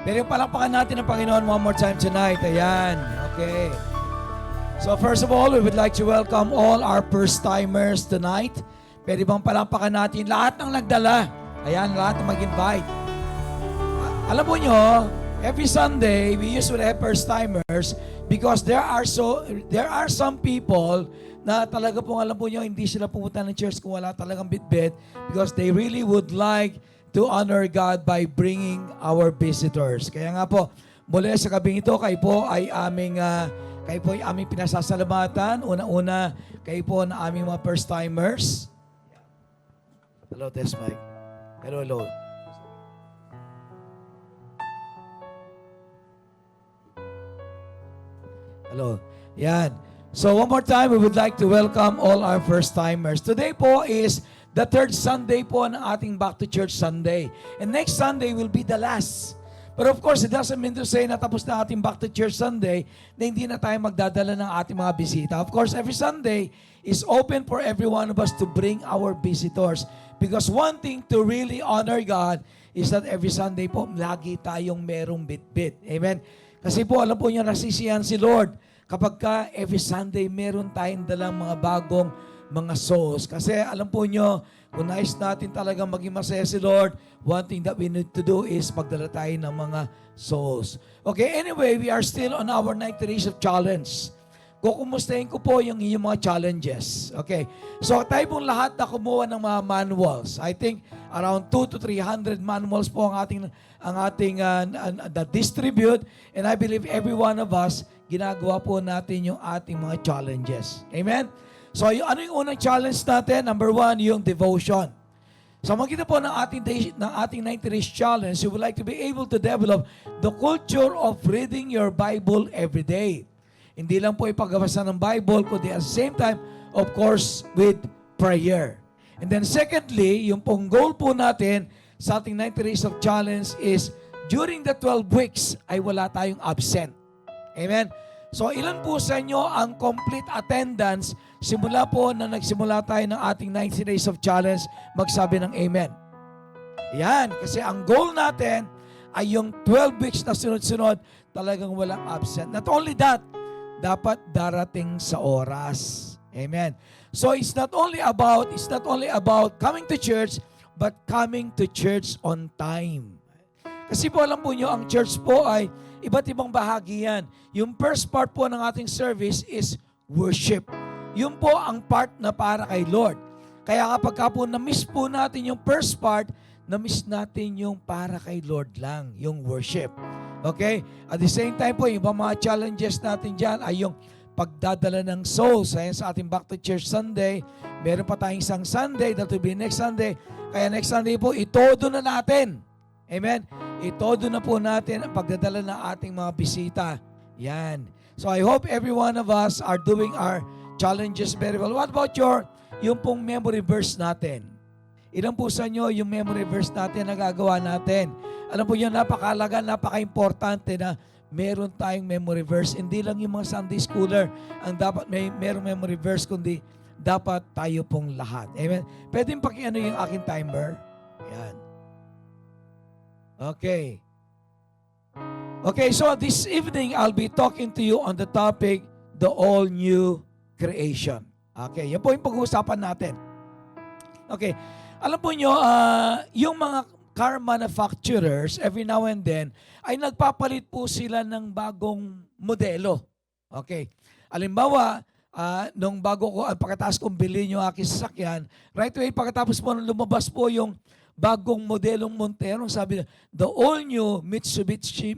Pero palakpakan natin ang Panginoon one more time tonight. Ayan. Okay. So first of all, we would like to welcome all our first-timers tonight. Pwede bang palakpakan natin lahat ng nagdala? Ayan, lahat ng mag-invite. Alam mo nyo, every Sunday, we usually have first-timers because there are some people na talaga pong alam po nyo, hindi sila pumunta ng church kung wala talagang bitbit because they really would like to honor God by bringing our visitors. Kaya nga po, muli sa gabing ito, kayo po ay aming pinasasalamatan. Una-una, kayo po na aming mga first-timers. Hello, test mic. Hello. Hello. Yan. So one more time, we would like to welcome all our first-timers. Today po is the third Sunday po ng ating Back to Church Sunday. And next Sunday will be the last. But of course, it doesn't mean to say na tapos na ating Back to Church Sunday na hindi na tayo magdadala ng ating mga bisita. Of course, every Sunday is open for every one of us to bring our visitors. Because one thing to really honor God is that every Sunday po, lagi tayong merong bit-bit. Amen? Kasi po, alam po niyo, nasisiyahan si Lord kapag ka every Sunday meron tayong dalang mga bagong mga souls. Kasi alam po nyo, kung nais natin talagang maging masaya si Lord, one thing that we need to do is magdala tayo ng mga souls. Okay, anyway, we are still on our 90 days of challenge. Kukumustahin ko po yung inyong mga challenges. Okay, so tayo pong lahat na kumuha ng mga manuals. I think around 200 to 300 manuals po ang ating distribute, and I believe every one of us, ginagawa po natin yung ating mga challenges. Amen? So, ano yung unang challenge natin? Number 1, yung devotion. So, makita po ng ating 90 days challenge, you would like to be able to develop the culture of reading your Bible every day. Hindi lang po ipagbasa ng Bible, kundi at the same time, of course, with prayer. And then secondly, yung pong goal po natin sa ating 90 days of challenge is during the 12 weeks ay wala tayong absent. Amen? So, ilan po sa inyo ang complete attendance simula po na nagsimula tayo ng ating 90 days of challenge, magsabi ng amen. Yan, kasi ang goal natin ay yung 12 weeks na sunod-sunod, talagang walang absent. Not only that, dapat darating sa oras. Amen. So, it's not only about coming to church, but coming to church on time. Kasi po alam po nyo, ang church po ay iba't ibang bahagi yan. Yung first part po ng ating service is worship. Yun po ang part na para kay Lord. Kaya kapag ka po na-miss po natin yung first part, na-miss natin yung para kay Lord lang, yung worship. Okay? At the same time po, yung mga challenges natin dyan ay yung pagdadala ng souls. Ayan sa ating Back to Church Sunday, meron pa tayong isang Sunday, that will be next Sunday. Kaya next Sunday po, itodo na natin. Amen? Itodo na po natin ang pagdadala ng ating mga bisita. Yan. So I hope every one of us are doing our challenges very well. What about yung pong memory verse natin? Ilan po sa inyo yung memory verse natin na gagawa natin? Alam po nyo, napakalaga, napaka-importante na meron tayong memory verse. Hindi lang yung mga Sunday schooler ang dapat merong memory verse, kundi dapat tayo pong lahat. Amen? Pwede pakiano yung aking timer? Yan. Okay. Okay, so this evening, I'll be talking to you on the topic, the all-new creation. Okay, yan po yung pag-uusapan natin. Okay, alam po nyo, yung mga car manufacturers, every now and then, ay nagpapalit po sila ng bagong modelo. Okay, alimbawa, nung bago ko, pagkatapos kong bilhin yung aking sasakyan, right away, pagkatapos po nung lumabas po yung bagong modelong Montero, sabi na, the all-new Mitsubishi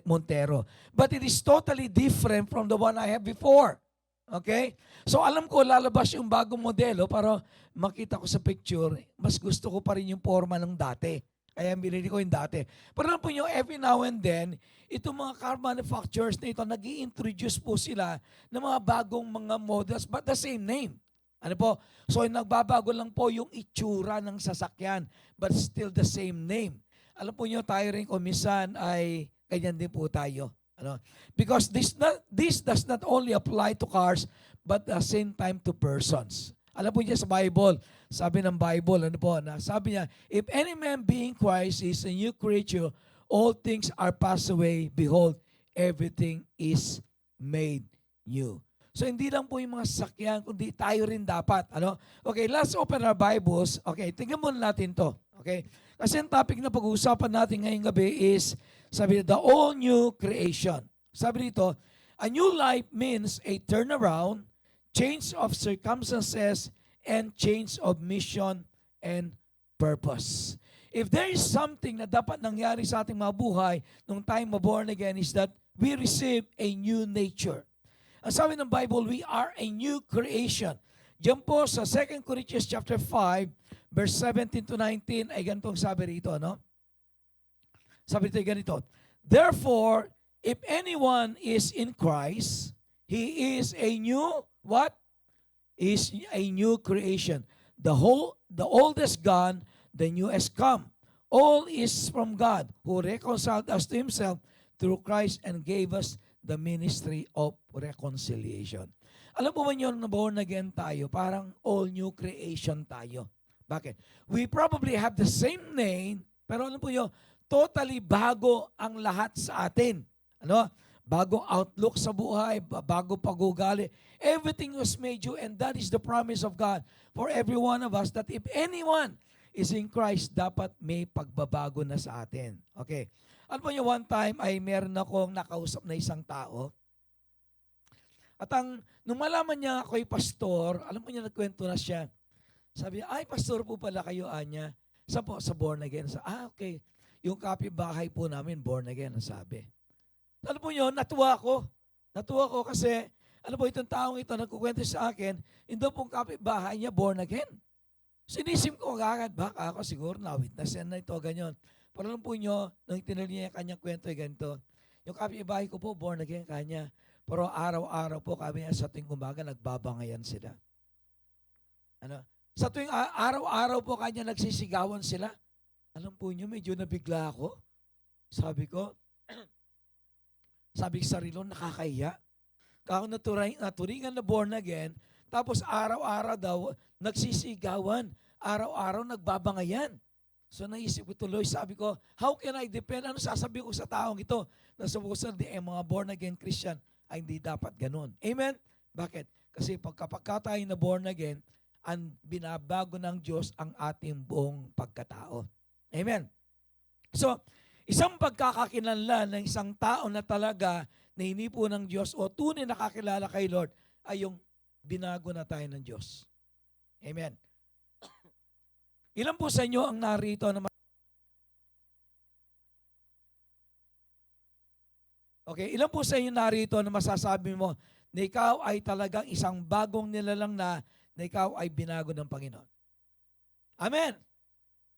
Montero. But it is totally different from the one I have before. Okay? So alam ko, lalabas yung bagong modelo para makita ko sa picture, mas gusto ko pa rin yung forma ng dati. Kaya binili ko yung dati. Pero alam po nyo, every now and then, itong mga car manufacturers na ito, nag-i-introduce po sila ng mga bagong mga models, but the same name. Ano po? So, nagbabago lang po yung itsura ng sasakyan, but still the same name. Alam po nyo, tayo rin kumisan ay ganyan din po tayo. Ano? Because this does not only apply to cars, but at the same time to persons. Alam po niya sa Bible, sabi ng Bible, ano po, na sabi niya, if any man being Christ is a new creature, all things are passed away. Behold, everything is made new. So hindi lang po yung mga sasakyan, kundi tayo rin dapat. Ano? Okay, let's open our Bibles. Okay, tingnan muna natin to. Okay? Kasi ang topic na pag-uusapan natin ngayong gabi is, sabi the all new creation. Sabi dito, a new life means a turnaround, change of circumstances, and change of mission and purpose. If there is something na dapat nangyari sa ating mga buhay nung tayo born again is that we receive a new nature. Ang sabi ng Bible, we are a new creation. Diyan po sa 2 Corinthians chapter 5, verse 17 to 19, ay ganitong sabi rito, no? Sabi rito ganito, therefore, if anyone is in Christ, he is a new, what? Is a new creation. The old is gone, the new has come. All is from God, who reconciled us to Himself through Christ and gave us the ministry of reconciliation. Alam po ba nyo, na born again tayo, parang all new creation tayo. Bakit? We probably have the same name, pero alam po nyo, totally bago ang lahat sa atin. Ano? Bagong outlook sa buhay, bago pag-ugali. Everything was made new, and that is the promise of God for every one of us, that if anyone is in Christ, dapat may pagbabago na sa atin. Okay. Alam po niyo, one time ay meron akong nakausap na isang tao. At nung malaman niya ako ay pastor, alam po niya, nagkwento na siya. Sabi niya, ay, pastor po pala kayo, Anya. Sa born again. Okay. Yung kapitbahay po namin, born again, ang sabi. Alam po niyo, natuwa ako. Natuwa ko kasi, alam po, itong taong ito, nagkukwento sa akin, yung daw pong kapitbahay niya, born again. Sinisim ko agad, baka ako siguro na-witnessan na ito, ganyan. Pero alam po nyo, nung tinuli niya yung kanyang kwento ay ganito. Yung kapitbahay ko po, born again kanya. Pero araw-araw po kami sa tuwing umaga, nagbabangayan sila. Ano? Sa tuwing araw-araw po kanya nagsisigawan sila. Alam po nyo, medyo nabigla ako. Sabi ko sa sarilo, nakakahiya. Kako naturingan na born again, tapos araw-araw daw, nagsisigawan. Araw-araw nagbabangayan. So naisip ko tuloy, sabi ko, how can I depend? Ano sasabi ko sa taong ito? Nasabi ko mga born again Christian ay hindi dapat ganun. Amen? Bakit? Kasi pagkapag tayo na born again, ang binabago ng Diyos ang ating buong pagkatao. Amen? So, isang pagkakakilanlan ng isang tao na talaga na hinipo ng Diyos o tunay nakakilala kay Lord ay yung binago na tayo ng Diyos. Amen? Ilan po sa inyo ang narito na Okay, ilan po sa inyo narito na masasabi mo na ikaw ay talagang isang bagong nilalang na ikaw ay binago ng Panginoon? Amen.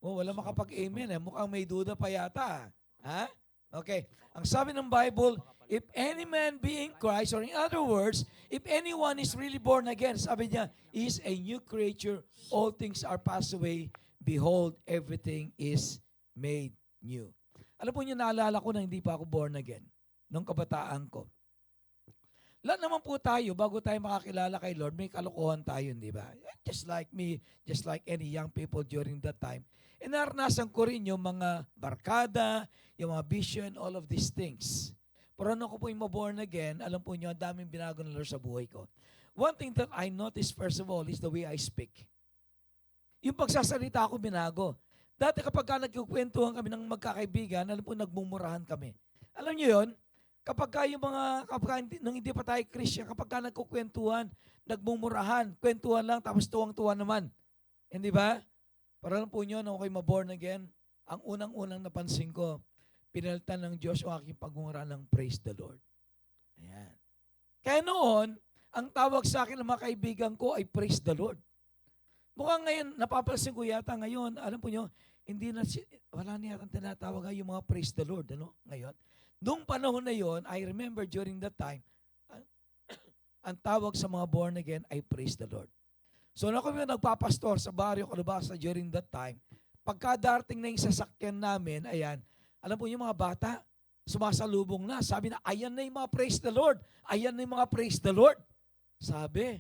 Oh, wala makapag-amen. Mukhang may duda pa yata. Ha? Okay. Ang sabi ng Bible, if any man be in Christ, or in other words, if anyone is really born again, sabi niya, is a new creature, all things are passed away, behold, everything is made new. Alam po niyo, naalala ko na hindi pa ako born again, nung kabataan ko. Lahat naman po tayo, bago tayo makakilala kay Lord, may kalokohan tayo, di ba? Just like me, just like any young people during that time. E naranasan ko rin yung mga barkada, yung mga vision, all of these things. Pero nung ko po yung born again, alam po niyo, ang daming binago ng Lord sa buhay ko. One thing that I noticed first of all is the way I speak. Yung pagsasalita ko binago. Dati kapag nagkukwentuhan kami ng magkakaibigan, alam po, nagmumurahan kami. Alam niyo yon? Kapag nung hindi pa tayo Christian, kapag nagkukwentuhan, nagmumurahan, kwentuhan lang, tapos tuwang-tuwa naman. Hindi ba? Para lang po nyo, nung ako'y ma-born again, ang unang-unang napansin ko, pinalitan ng Diyos ang aking pagmumura ng praise the Lord. Ayan. Kaya noon, ang tawag sa akin ng mga kaibigan ko ay praise the Lord. Mukhang ngayon, napapansin ko yata ngayon, alam po nyo, wala na yata tinatawag yung mga praise the Lord, ano, ngayon. Noong panahon na yon, I remember during that time, ang tawag sa mga born again ay praise the Lord. So na kami nagpapastor sa baryo Calabasa during that time, pagka darating na yung sasakyan namin, ayan, alam po yung mga bata, sumasalubong na. Sabi na, ayan na yung mga praise the Lord. Ayan na yung mga praise the Lord. Sabi.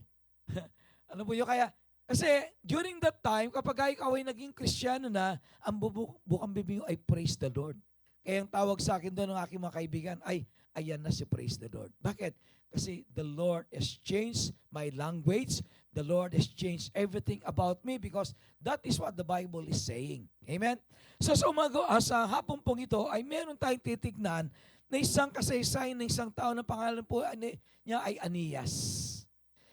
Ano po yung kaya, kasi during that time, kapag ikaw ay naging Kristiyano na, ang bukang bibig ay praise the Lord. Kaya ang tawag sa akin doon ng aking mga kaibigan ay, ayan na si Praise the Lord. Bakit? Kasi the Lord has changed my language. The Lord has changed everything about me because that is what the Bible is saying. Amen? So sa hapon pong ito ay meron tayong titignan na isang kasaysayan ng isang tao na pangalan po niya ay Aeneas.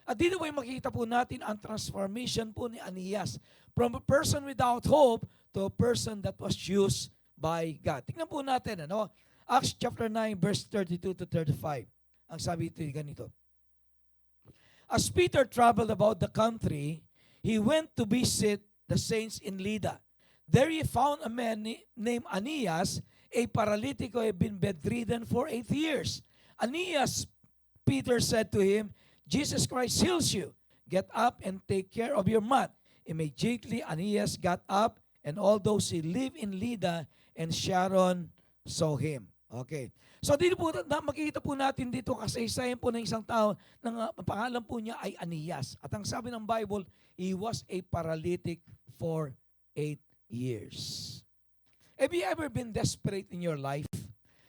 At dito po makikita po natin ang transformation po ni Aeneas from a person without hope to a person that was used by God. Tingnan po natin, Acts chapter 9, verse 32 to 35. Ang sabi ito ganito. As Peter traveled about the country, he went to visit the saints in Lydda. There he found a man named Aeneas, a paralytic who had been bedridden for 8 years. Aeneas, Peter said to him, Jesus Christ heals you. Get up and take care of your mat. Immediately Aeneas got up, and all those who live in Lydda and Sharon saw him. Okay. So dito po, makikita po natin dito kasaysayan po ng isang tao na pangalan po niya ay Aeneas. At ang sabi ng Bible, he was a paralytic for 8 years. Have you ever been desperate in your life?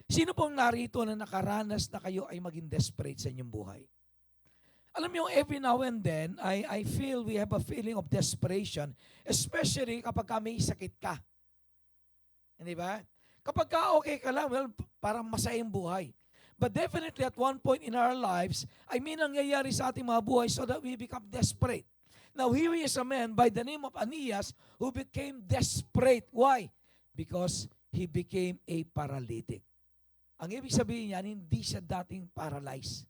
Sino pong narito na nakaranas na kayo ay maging desperate sa inyong buhay? Alam niyo, every now and then, I feel we have a feeling of desperation, especially kapag may sakit ka. Hindi ba? Kapag okay ka lang, well, parang masaya yung buhay. But definitely at one point in our lives, ay may nangyayari sa ating mga buhay so that we become desperate. Now, here is a man by the name of Aeneas who became desperate. Why? Because he became a paralytic. Ang ibig sabihin niya, hindi siya dating paralyzed.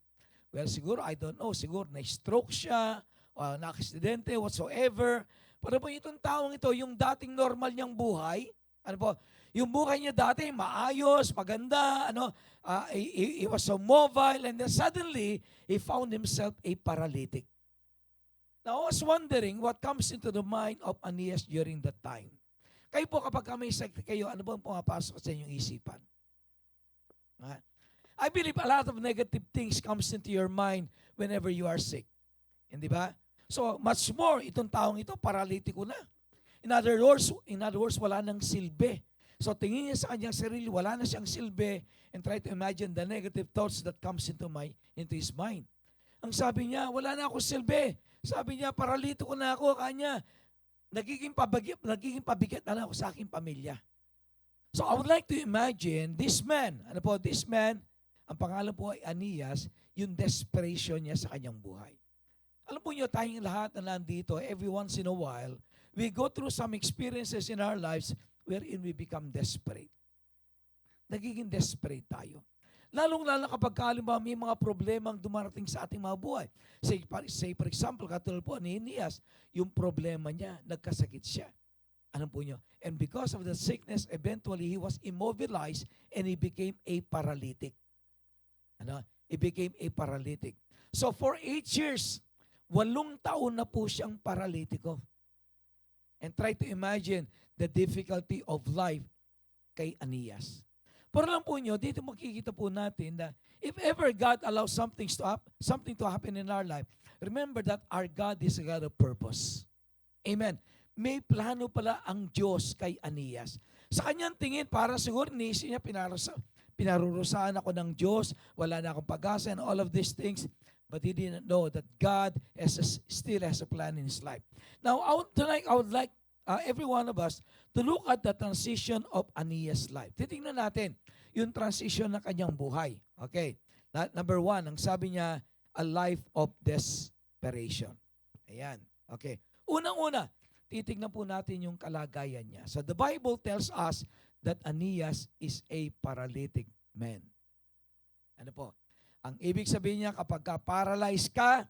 Well, siguro, I don't know, siguro na-stroke siya, o na-aksidente, whatsoever. Pero po itong taong ito, yung dating normal niyang buhay, yung buhay niya dati, maayos, maganda, he was so mobile, and then suddenly, he found himself a paralytic. Now, I was wondering what comes into the mind of Aeneas during that time. Kayo po, kapag may sakit kayo, ano bang pumapasok sa inyong isipan? I believe a lot of negative things comes into your mind whenever you are sick. Hindi ba? So, much more, itong taong ito, paralitiko na. In other words, wala nang silbi. So tingin niya sa kanyang sarili, wala na siyang silbi, and try to imagine the negative thoughts that comes into his mind. Ang sabi niya, wala na ako silbi. Sabi niya, paralitiko na ako, kanya. Nagiging pabigat na lang ako sa aking pamilya. So I would like to imagine this man, ang pangalan po ay Aeneas, yung desperation niya sa kanyang buhay. Alam po niyo, tayong lahat na nandito, every once in a while, we go through some experiences in our lives wherein we become desperate. Nagiging desperate tayo. Lalong-lalo kapag halimbawa may mga problemang dumarating sa ating mga buhay. Say for example, katulad po ni Aeneas, yung problema niya, nagkasakit siya. Ano po niyo? And because of the sickness, eventually he was immobilized and he became a paralytic. He became a paralytic. So for 8 years, 8 taon na po siyang paralitiko. And try to imagine the difficulty of life kay Aeneas. Pero lang po nyo, dito makikita po natin na if ever God allows something to happen in our life, remember that our God is a God of purpose. Amen. May plano pala ang Diyos kay Aeneas. Sa kanyang tingin, para siguro inisip niya, pinarurusahan ako ng Diyos, wala na akong pag-asa and all of these things. But he didn't know that God still has a plan in his life. Now, tonight, I would like every one of us to look at the transition of Aeneas' life. Titingnan natin yung transition ng kanyang buhay. Okay. Number 1, ang sabi niya, a life of desperation. Ayan. Okay. Unang-una, titingnan po natin yung kalagayan niya. So the Bible tells us that Aeneas is a paralytic man. Ano po? Ang ibig sabihin niya, kapag paralyzed ka,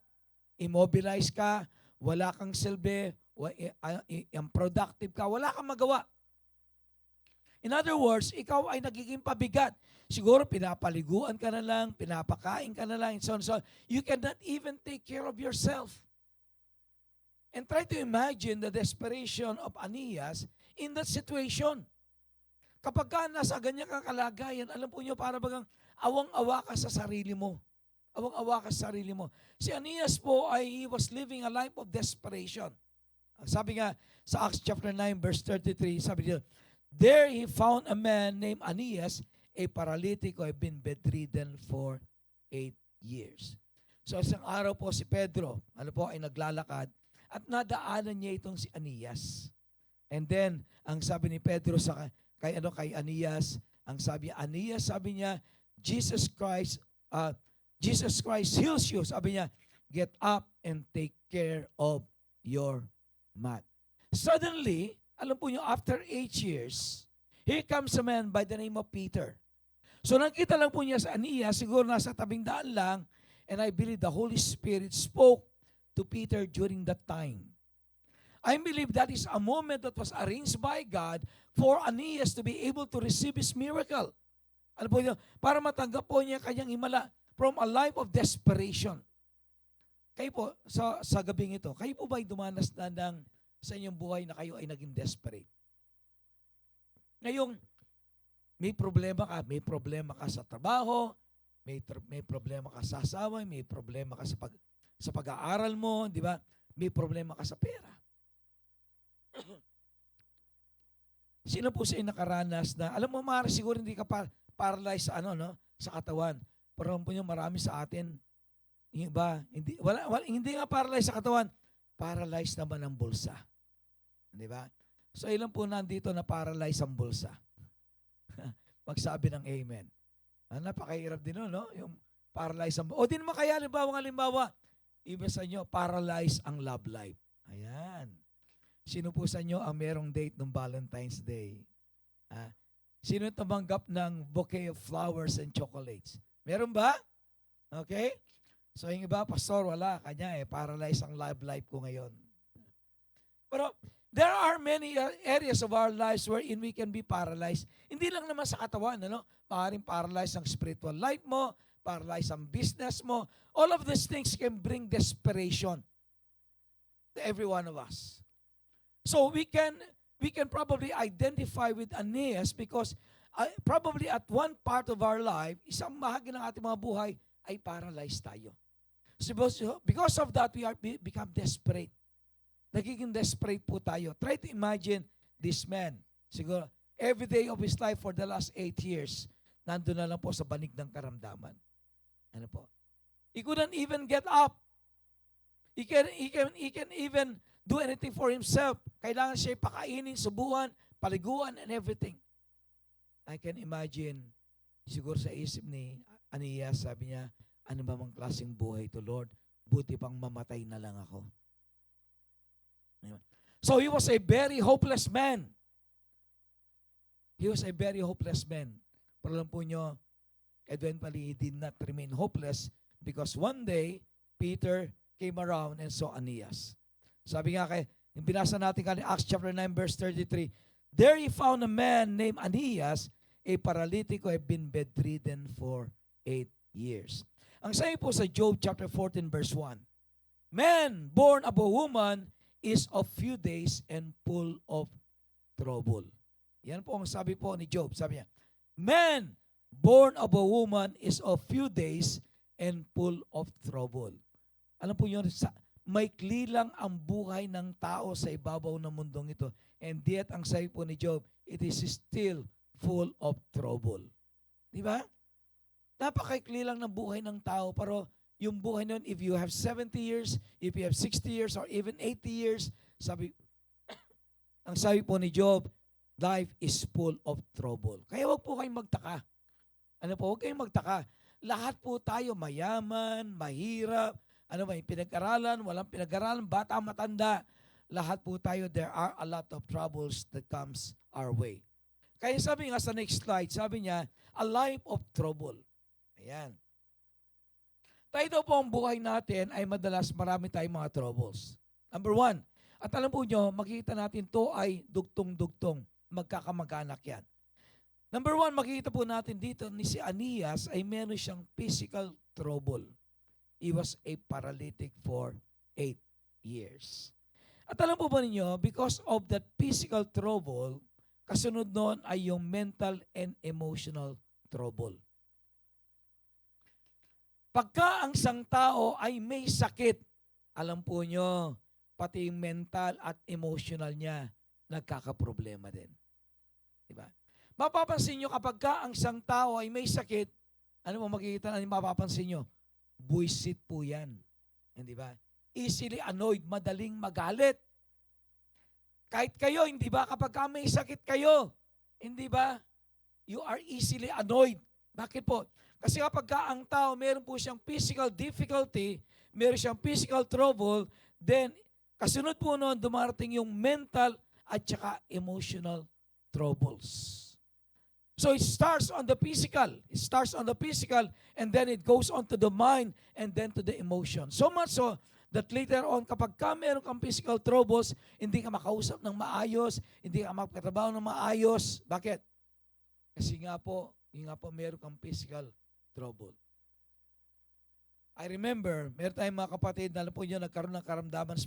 immobilized ka, wala kang silbi, unproductive ka, wala kang magawa. In other words, ikaw ay nagiging pabigat. Siguro pinapaliguan ka na lang, pinapakain ka na lang, and so on, so on. You cannot even take care of yourself. And try to imagine the desperation of Aeneas in that situation. Kapag ka nasa ganyan kang kalagayan, alam po niyo, para bagang awang-awa ka sa sarili mo. Awang-awa ka sa sarili mo. Si Aeneas po he was living a life of desperation. Sabi nga sa Acts chapter 9 verse 33, sabi niya, There he found a man named Aeneas, a paralytic who had been bedridden for 8 years. So isang araw po si Pedro, ay naglalakad at nadaanan niya itong si Aeneas. And then, ang sabi ni Pedro kay Aeneas, ang sabi niya, Aeneas, sabi niya, Jesus Christ heals you. Sabi niya, get up and take care of your mat. Suddenly, alam po niyo, after 8 years, here comes a man by the name of Peter. So nakita lang po niya sa Aeneas, siguro nasa tabing daan lang, and I believe the Holy Spirit spoke to Peter during that time. I believe that is a moment that was arranged by God for Aeneas to be able to receive his miracle. Ano po niyo? Para matanggap po niya kanyang himala from a life of desperation. Kayo po, sa gabing ito, kayo po ba'y dumanas na sa inyong buhay na kayo ay naging desperate? Ngayong may problema ka sa trabaho, may problema ka sa asawa, may problema ka sa pag-aaral mo, di ba? May problema ka sa pera. Sino po sa inyo nakaranas na, alam mo, maaari siguro hindi ka paralyzed sa sa katawan. Pero po nyo, marami sa atin, hindi nga paralyzed sa katawan, paralyzed naman ang bulsa. Di ba? So ilan po nandito na paralyzed ang bulsa? Magsabi ng amen. Napakahirap din no? Yung paralyzed ang bulsa. O di naman kaya, halimbawa, iba sa inyo, paralyzed ang love life. Ayan. Sino po sa inyo ang merong date ng Valentine's Day? Sino tumanggap ng bouquet of flowers and chocolates? Meron ba? Okay? So yung iba, pastor, wala. Kanya paralyzed ang love life ko ngayon. Pero there are many areas of our lives wherein we can be paralyzed. Hindi lang naman sa katawan, Maaaring paralyzed ang spiritual life mo, paralyzed ang business mo. All of these things can bring desperation to every one of us. So we can probably identify with Aeneas because probably at one part of our life, isang bahagi ng ating mga buhay ay paralyzed tayo. So because of that, we become desperate. Nagiging desperate po tayo. Try to imagine this man. Siguro, every day of his life for the last 8 years, nandun na lang po sa banig ng karamdaman. Ano po? He couldn't even get up. He can even do anything for himself. Kailangan siya pakainin, subuhan, paliguan, and everything. I can imagine, siguro sa isip ni Aeneas, sabi niya, ano ba mang klaseng buhay to, Lord? Buti pang mamatay na lang ako. So he was a very hopeless man. He was a very hopeless man. Pero alam po nyo, eventually he did not remain hopeless because one day, Peter came around and saw Aeneas. Sabi nga yung binasa natin kanina, Acts chapter 9 verse 33, there he found a man named Aeneas, a paralytic who had been bedridden for 8 years. Ang sabi po sa Job chapter 14 verse 1, man born of a woman is of few days and full of trouble. Yan po ang sabi po ni Job. Sabi niya, man born of a woman is of few days and full of trouble. Alam po yun, maikli lang ang buhay ng tao sa ibabaw ng mundong ito. And yet, ang sabi po ni Job, it is still full of trouble. Di ba? Napakaikli lang ng buhay ng tao, pero yung buhay nun, if you have 70 years, if you have 60 years, or even 80 years, ang sabi po ni Job, life is full of trouble. Kaya wag po kayong magtaka. Ano po, wag kayong magtaka. Lahat po tayo, mayaman, mahirap, may pinag-aralan, walang pinag-aralan, bata, matanda. Lahat po tayo, there are a lot of troubles that comes our way. Kaya sabi nga sa next slide, sabi niya, a life of trouble. Ayan. Tayo daw po ang buhay natin ay madalas marami tayong mga troubles. Number 1, at alam po nyo, makikita natin to ay dugtong-dugtong. Magkakamag-anak yan. Number 1, makikita po natin dito ni si Aeneas ay meron siyang physical trouble. He was a paralytic for 8 years. At alam po ba ninyo, because of that physical trouble, kasunod noon ay yung mental and emotional trouble. Pagka ang isang tao ay may sakit, alam po nyo, pati yung mental at emotional niya, nagkakaproblema din. Diba? Mapapansin nyo kapag ka ang isang tao ay may sakit, ano mo makikita na mapapansin nyo? Buisit po yan. Hindi ba? Easily annoyed, madaling magalit. Kahit kayo, hindi ba? Kapag ka may sakit kayo, hindi ba? You are easily annoyed. Bakit po? Kasi kapag ka ang tao, meron po siyang physical difficulty, meron siyang physical trouble, then kasunod po noon, dumarating yung mental at saka emotional troubles. So it starts on the physical. It starts on the physical and then it goes on to the mind and then to the emotion. So much so that later on, kapag ka meron kang physical troubles, hindi ka makausap ng maayos, hindi ka magkatrabaho ng maayos. Bakit? Kasi nga po, meron kang physical trouble. I remember, meron tayong mga kapatid na alam po niyo, nagkaroon ng karamdaman,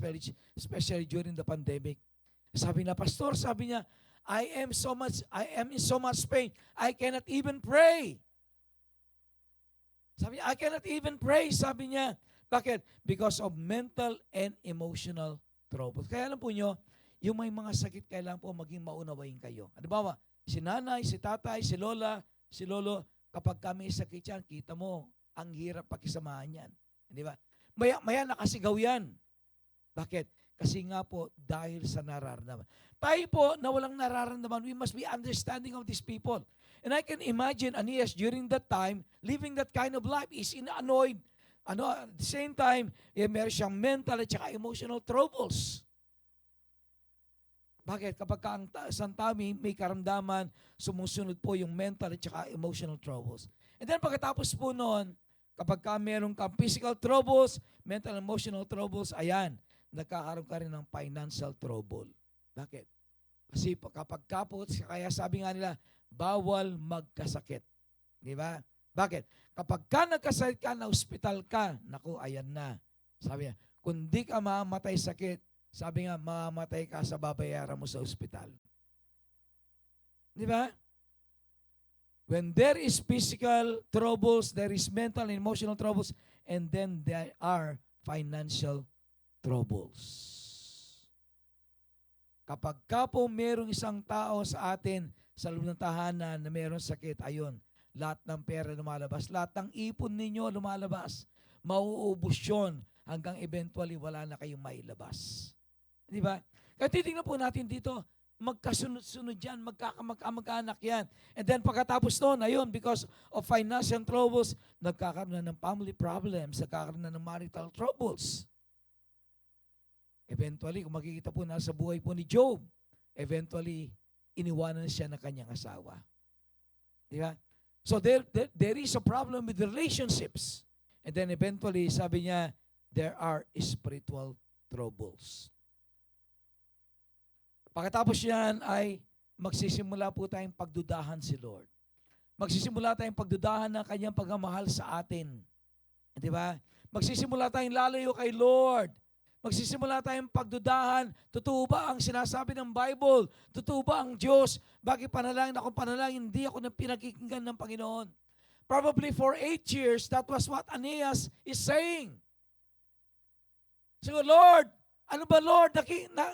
especially during the pandemic. Sabi na, Pastor, sabi niya, I am in so much pain. I cannot even pray. Sabi niya, I cannot even pray. Sabi niya, bakit? Because of mental and emotional trouble. Kaya alam po nyo, yung may mga sakit, kailangan po maging maunawain kayo. Ano ba? Si nanay, si tatay, si lola, si lolo, kapag kami sakit yan, kita mo, ang hirap pakisamahan yan. Di ba? Maya nakasigaw yan. Bakit? Kasi nga po, dahil sa nararamdaman. Tayo po, na walang nararamdaman, we must be understanding of these people. And I can imagine Aeneas during that time, living that kind of life, is annoyed. At the same time, meron siyang mental at saka emotional troubles. Bakit? Kapag ang isang tao may karamdaman, sumusunod po yung mental at saka emotional troubles. And then pagkatapos po noon, kapag meron kang physical troubles, mental and emotional troubles, ayan, nagkakaroon ka rin ng financial trouble. Bakit? Kasi kapag kapot, kaya sabi nga nila, bawal magkasakit. Di ba? Bakit? Kapag ka nagkasakit ka, na hospital ka, naku, ayan na. Sabi niya, kung di ka mamatay sakit, sabi nga, mamamatay ka sa babayaran mo sa hospital. Di ba? When there is physical troubles, there is mental and emotional troubles, and then there are financial troubles. Kapag ka po merong isang tao sa atin sa loob ng tahanan na merong sakit, ayun, lahat ng pera lumalabas, lahat ng ipon ninyo lumalabas, mauubos yun hanggang eventually wala na kayong mailabas. Di ba? Kaya titingnan po natin dito, magkasunod-sunod yan, magkaanak yan. And then pagkatapos noon, ayun, because of financial troubles, nagkakaroon na ng family problems, nagkakaroon na ng marital troubles. Eventually, kung makikita po na sa buhay po ni Job, eventually, iniwanan siya ng kanyang asawa. Di ba? So there is a problem with relationships. And then eventually, sabi niya, there are spiritual troubles. Pagkatapos yan ay magsisimula po tayong pagdudahan si Lord. Magsisimula tayong pagdudahan ng kanyang pagmamahal sa atin. Di ba? Magsisimula tayong lalayo kay Lord. Magsisimula tayong pagdudahan, totoo ba ang sinasabi ng Bible? Totoo ba ang Diyos? Bakit panalangin akong panalangin? Hindi ako nang pinakikinggan ng Panginoon. Probably for 8 years, that was what Aeneas is saying. So, Lord, ano ba Lord?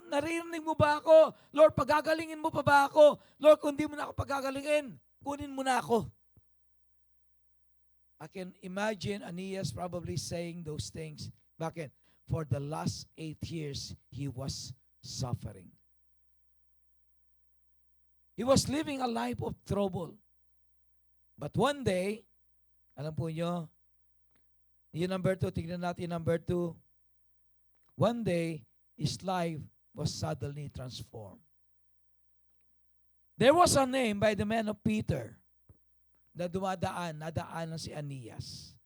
Naririnig mo ba ako? Lord, pagagalingin mo pa ba ako? Lord, kung di mo na ako pagagalingin, kunin mo na ako. I can imagine Aeneas probably saying those things. Bakit? For the last 8 years, he was suffering. He was living a life of trouble. But one day, alam po nyo, yung number 2, tignan natin number 2. One day, his life was suddenly transformed. There was a name by the man of Peter na nadaanan si Aeneas.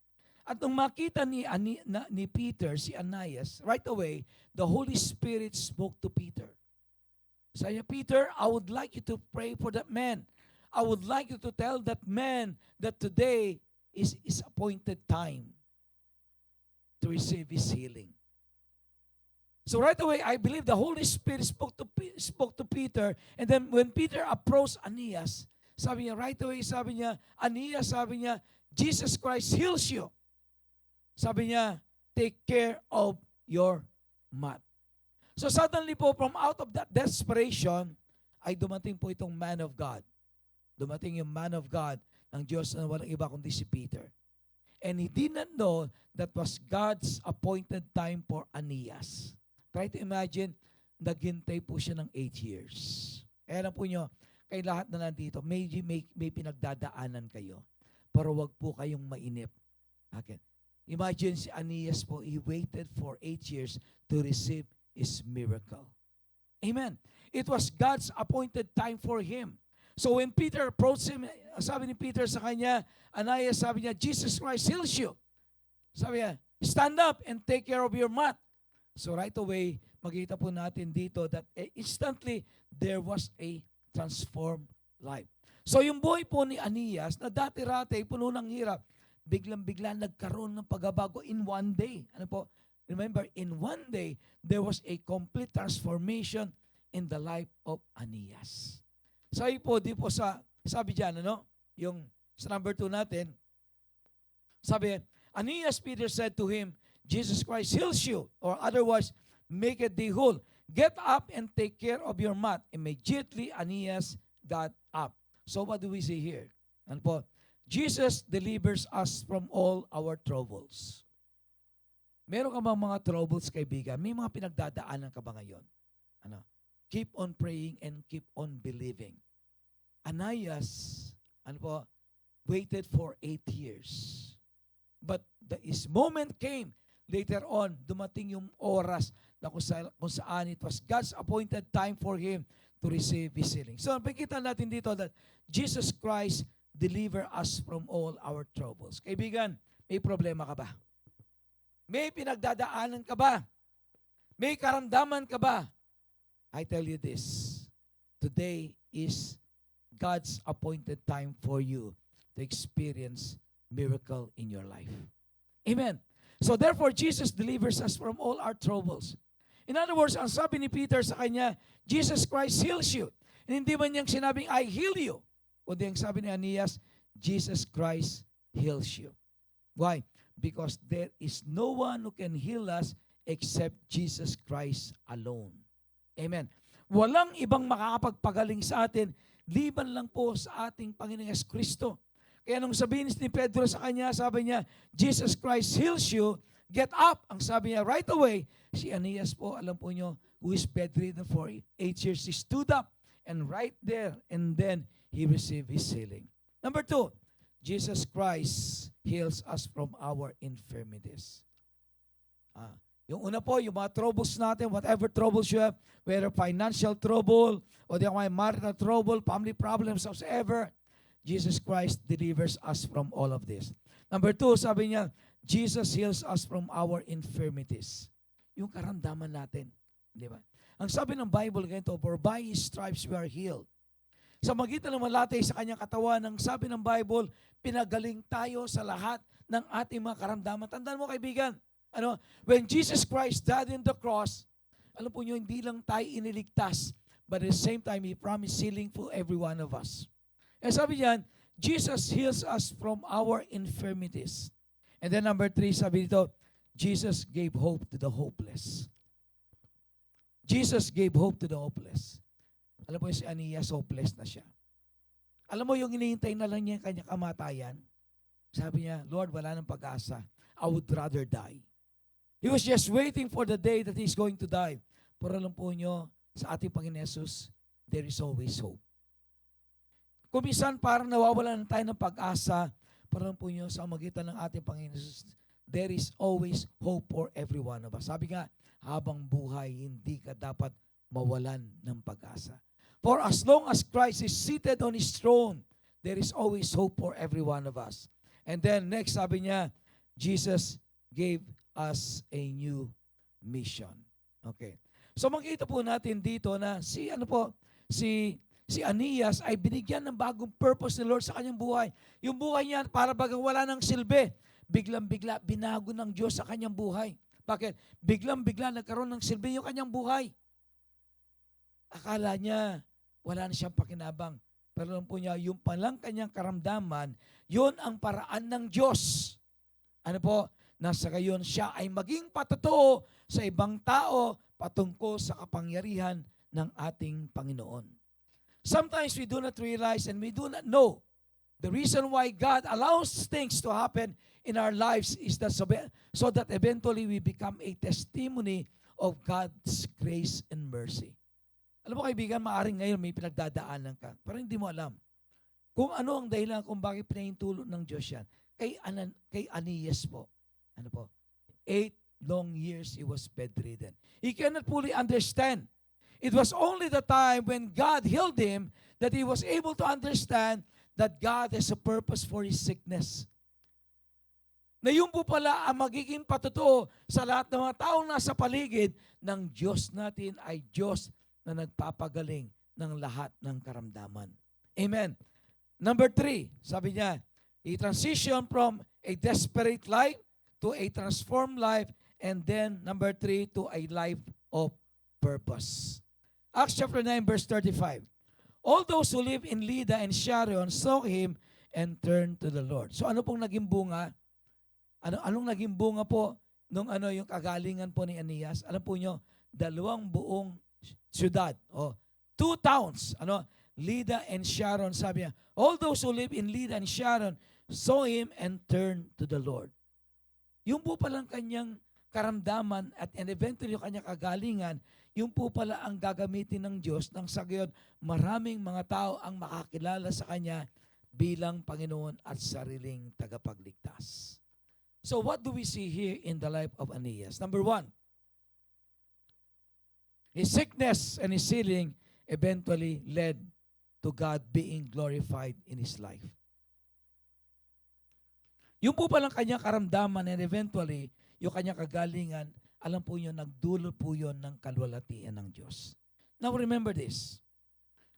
At nung makita ni Peter, si Aeneas, right away, the Holy Spirit spoke to Peter. Sabi niya, Peter, I would like you to pray for that man. I would like you to tell that man that today is his appointed time to receive his healing. So right away, I believe the Holy Spirit spoke to Peter, and then when Peter approached Aeneas, sabi niya, right away, sabi niya, Aeneas, sabi niya, Jesus Christ heals you. Sabi niya, take care of your mat. So suddenly po, from out of that desperation, ay dumating po itong man of God. dumating yung man of God ng Diyos na walang iba kundi si Peter. And he did not know that was God's appointed time for Aeneas. Try to imagine, naghintay po siya ng 8 years. Kaya po nyo, kay lahat na nandito, may pinagdadaanan kayo. Pero wag po kayong mainip. Okay. Imagine si Aeneas po, he waited for 8 years to receive his miracle. Amen. It was God's appointed time for him. So when Peter approached him, sabi ni Peter sa kanya, Aeneas, sabi niya, Jesus Christ heals you. Sabi niya, stand up and take care of your mat. So right away, makita po natin dito that instantly there was a transformed life. So yung buhay po ni Aeneas na dati-rati puno ng hirap, biglang-bigla nagkaroon ng pagbabago in one day. Ano po? Remember, in one day, there was a complete transformation in the life of Aeneas. Sabi po, di po sabi dyan, ano? Yung sa number 2 natin, sabi, Aeneas, Peter said to him, Jesus Christ heals you, or otherwise, make it thee whole. Get up and take care of your mat. Immediately, Aeneas got up. So what do we see here? Ano po? Jesus delivers us from all our troubles. Meron ka bang mga troubles, kaibigan? May mga pinagdadaanan ka ba ngayon? Ano? Keep on praying and keep on believing. Aeneas, ano po, waited for 8 years. But his moment came. Later on, dumating yung oras na kung saan it was God's appointed time for him to receive his healing. So, nakikita natin dito that Jesus Christ deliver us from all our troubles. Kaibigan, may problema ka ba? May pinagdadaanan ka ba? May karamdaman ka ba? I tell you this, today is God's appointed time for you to experience miracle in your life. Amen. So therefore, Jesus delivers us from all our troubles. In other words, ang sabi ni Peter sa kanya, Jesus Christ heals you. And hindi man niyang sinabing, I heal you. Kundi ang sabi ni Aeneas, Jesus Christ heals you. Why? Because there is no one who can heal us except Jesus Christ alone. Amen. Walang ibang makakapagpagaling sa atin, liban lang po sa ating Panginoong Kristo. Kaya nung sabihin ni Pedro sa kanya, sabi niya, Jesus Christ heals you, get up. Ang sabi niya, right away, si Aeneas po, alam po niyo, who is bedridden for 8 years, he stood up and right there, and then he received his healing. Number 2, Jesus Christ heals us from our infirmities. Yung una po, yung mga troubles natin, whatever troubles you have, whether financial trouble, or the marital trouble, family problems, whatsoever, Jesus Christ delivers us from all of this. Number 2, sabi niya, Jesus heals us from our infirmities. Yung karamdaman natin. Di ba? Ang sabi ng Bible ganito, for by His stripes we are healed. Sa magitan ng malatay sa kanyang katawan, ang sabi ng Bible, pinagaling tayo sa lahat ng ating mga karamdaman. Tandaan mo, kaibigan, when Jesus Christ died on the cross, alam po nyo, hindi lang tayo iniligtas, but at the same time, He promised healing for every one of us. And sabi niyan, Jesus heals us from our infirmities. And then number 3, sabi dito, Jesus gave hope to the hopeless. Jesus gave hope to the hopeless. Alam mo si Aeneas, hopeless na siya. Alam mo yung hinihintay na lang niya yung kanyang kamatayan? Sabi niya, Lord, wala nang pag-asa. I would rather die. He was just waiting for the day that He's going to die. Pero alam po nyo, sa ating Panginoon Jesus, there is always hope. Kung minsan parang nawawalan na tayo ng pag-asa, pero alam po nyo, sa magitan ng ating Panginoon Jesus, there is always hope for every one of us. Sabi nga, habang buhay, hindi ka dapat mawalan ng pag-asa. For as long as Christ is seated on His throne, there is always hope for every one of us. And then next, sabi niya, Jesus gave us a new mission. Okay. So makita po natin dito na si Aeneas ay binigyan ng bagong purpose ni Lord sa kanyang buhay. Yung buhay niya para bagang wala ng silbi. Biglang-bigla binago ng Diyos sa kanyang buhay. Bakit? Biglang-bigla nagkaroon ng silbi yung kanyang buhay. Akala niya wala na siyang pakinabang. Pero alam po niya, yung palang kanyang karamdaman, yun ang paraan ng Diyos. Ano po? Nasa gayon siya ay maging patotoo sa ibang tao patungkol sa kapangyarihan ng ating Panginoon. Sometimes we do not realize and we do not know the reason why God allows things to happen in our lives is that so that eventually we become a testimony of God's grace and mercy. Alam mo kaibigan, maaaring ngayon may pinagdadaanan ka, pero hindi mo alam kung ano ang dahilan kung bakit pinahintulot ng Diyos yan. Kay Anias po. Ano po? 8 long years he was bedridden. He cannot fully understand. It was only the time when God healed him that he was able to understand that God has a purpose for his sickness. Na yun po pala ang magiging patotoo sa lahat ng mga taong nasa paligid ng Diyos natin ay Diyos na nagpapagaling ng lahat ng karamdaman. Amen. Number 3, sabi niya, he transitioned from a desperate life to a transformed life, and then number 3, to a life of purpose. Acts chapter 9 verse 35. All those who live in Lydda and Sharon saw him and turned to the Lord. So ano pong naging bunga? Anong naging bunga po nung yung kagalingan po ni Anias? Alam po nyo, 2 buong syudad, 2 towns, Lydda and Sharon, sabi niya, all those who live in Lydda and Sharon saw him and turned to the Lord. Yung po palang kanyang karamdaman and eventually yung kanyang kagalingan, yung po pala ang gagamitin ng Diyos nang sa gayon maraming mga tao ang makakilala sa Kanya bilang Panginoon at sariling tagapagligtas. So what do we see here in the life of Anias? Number 1, his sickness and his healing eventually led to God being glorified in his life. Yung po palang kanyang karamdaman and eventually yung kanyang kagalingan, alam po nyo, nagdulot po yun ng kalwalatian ng Diyos. Now remember this.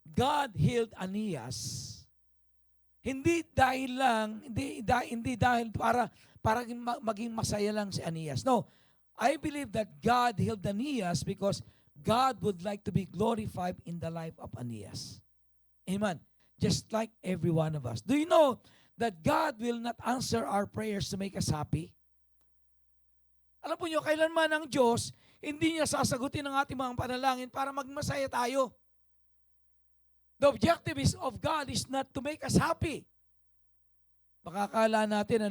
God healed Anias hindi dahil para maging masaya lang si Anias. No, I believe that God healed Anias because God would like to be glorified in the life of Anias. Amen. Just like every one of us. Do you know that God will not answer our prayers to make us happy? Alam po nyo, kailanman ng Diyos, hindi niya sasagutin ang ating mga panalangin para magmasaya tayo. The objective of God is not to make us happy. Makakala natin,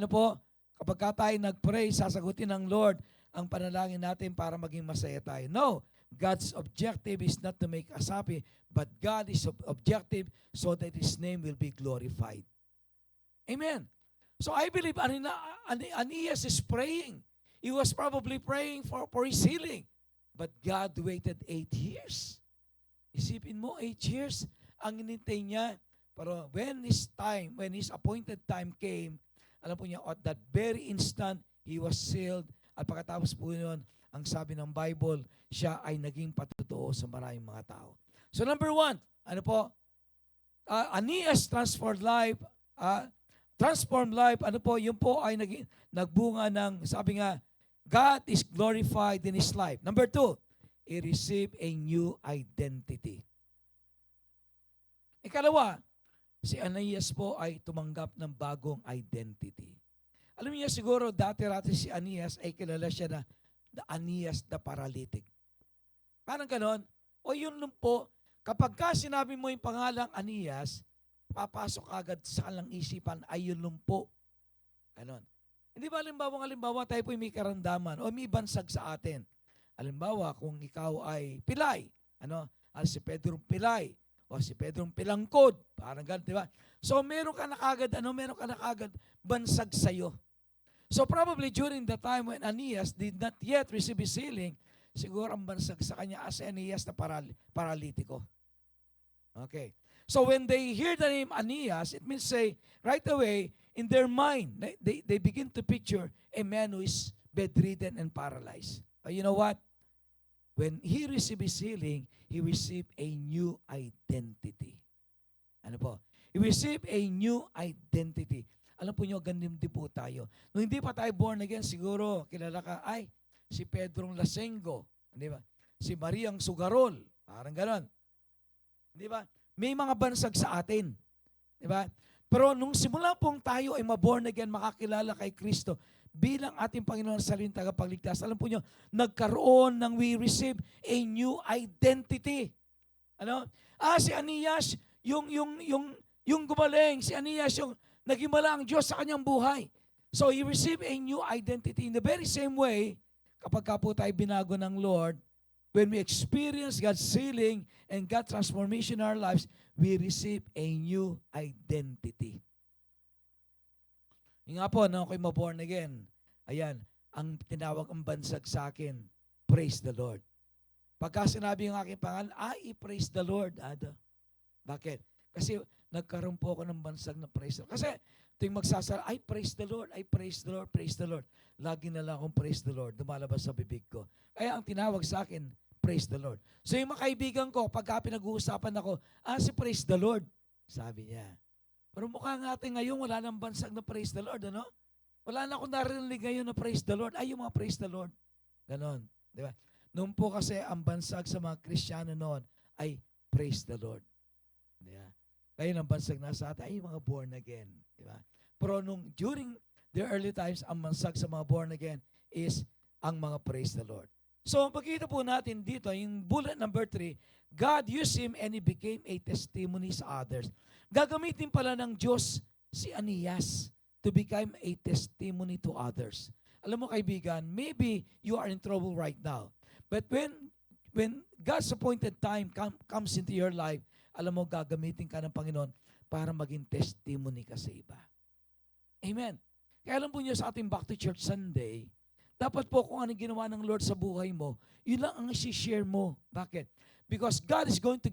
kapag tayo nag-pray, sasagutin ng Lord ang panalangin natin para maging masaya tayo. No, God's objective is not to make us happy, but God is objective so that His name will be glorified. Amen. So I believe Anias is praying. He was probably praying for his healing. But God waited 8 years. Isipin mo, 8 years ang inintay niya. Pero when his appointed time came, alam po niya, at that very instant, he was sealed. At pagkatapos po yun, ang sabi ng Bible, siya ay naging patotoo sa maraming mga tao. So number 1, Anias transformed life, yun po ay nagbunga ng, sabi nga, God is glorified in his life. Number 2, he received a new identity. Ikalawa, si Anias po ay tumanggap ng bagong identity. Alam niyo siguro, dati si Anias ay kilala siya na the Anias the paralytic. Parang ganon. O yun lang po, kapag ka sinabi mo yung pangalang Anias, papasok agad sa kalang isipan ay yun lang po. Ganon. Hindi ba halimbawa tayo po may karamdaman o may bansag sa atin. Halimbawa, kung ikaw ay pilay, si Pedro pilay, o si Pedro pilangkod, parang ganun, di ba? So meron ka na kagad bansag sa'yo. So probably during the time when Anias did not yet receive his healing, siguro ang bansag sa kanya as Anias na paralitiko. Okay. So when they hear the name Anias, it means right away, in their mind, they begin to picture a man who is bedridden and paralyzed. But you know what? When he received his healing, he received a new identity. He received a new identity. Alam po nyo, ganun din po tayo. Nung hindi pa tayo born again, siguro, kilala ka, si Pedrong Lasengo, di ba? Si Mariang Sugarol, parang ganon. Di ba? May mga bansag sa atin. Di ba? Pero nung simula pong tayo ay maborn again, makakilala kay Kristo bilang ating Panginoon sa sariling tagapagligtas, alam po nyo, we receive a new identity. Si Aeneas, yung gumaling, si Aeneas, yung nagimala ang Diyos sa kanyang buhay. So he received a new identity. In the very same way, kapag ka po tayo binago ng Lord, when we experience God's healing and God's transformation in our lives, we receive a new identity. Yung nga po, nung ako'y ma-born again, ayan, ang tinawag ang bansag sa akin, praise the Lord. Pagka sinabi yung aking pangalan, praise the Lord, Ada. Bakit? Kasi nagkaroon po ako ng bansag na praise the Lord. Kasi tuwing magsasara, praise the Lord, praise the Lord, praise the Lord. Lagi na lang akong praise the Lord, dumalabas sa bibig ko. Kaya ang tinawag sa akin, praise the Lord. So yung mga kaibigan ko, pagka pinag-uusapan ako, si praise the Lord, sabi niya. Pero mukha nga natin ngayon, wala nang bansag na praise the Lord, ano? Wala na akong narinig ngayon na praise the Lord. Yung mga praise the Lord. Ganon. Di ba? Noon po kasi ang bansag sa mga Kristiyano noon ay praise the Lord. Di ba? Ngayon ang bansag nasa atin ay mga born again. Di ba? Pero during the early times, ang bansag sa mga born again is ang mga praise the Lord. So, pagkita po natin dito, yung bullet number 3, God used him and he became a testimony sa others. Gagamitin pala ng Diyos si Aeneas to become a testimony to others. Alam mo kaibigan, maybe you are in trouble right now. But when God's appointed time comes into your life, alam mo, gagamitin ka ng Panginoon para maging testimony ka sa iba. Amen. Kaya alam po niyo sa ating Back to Church Sunday, dapat po kung anong ginawa ng Lord sa buhay mo, yun lang ang i-share mo. Bakit? Because God is going to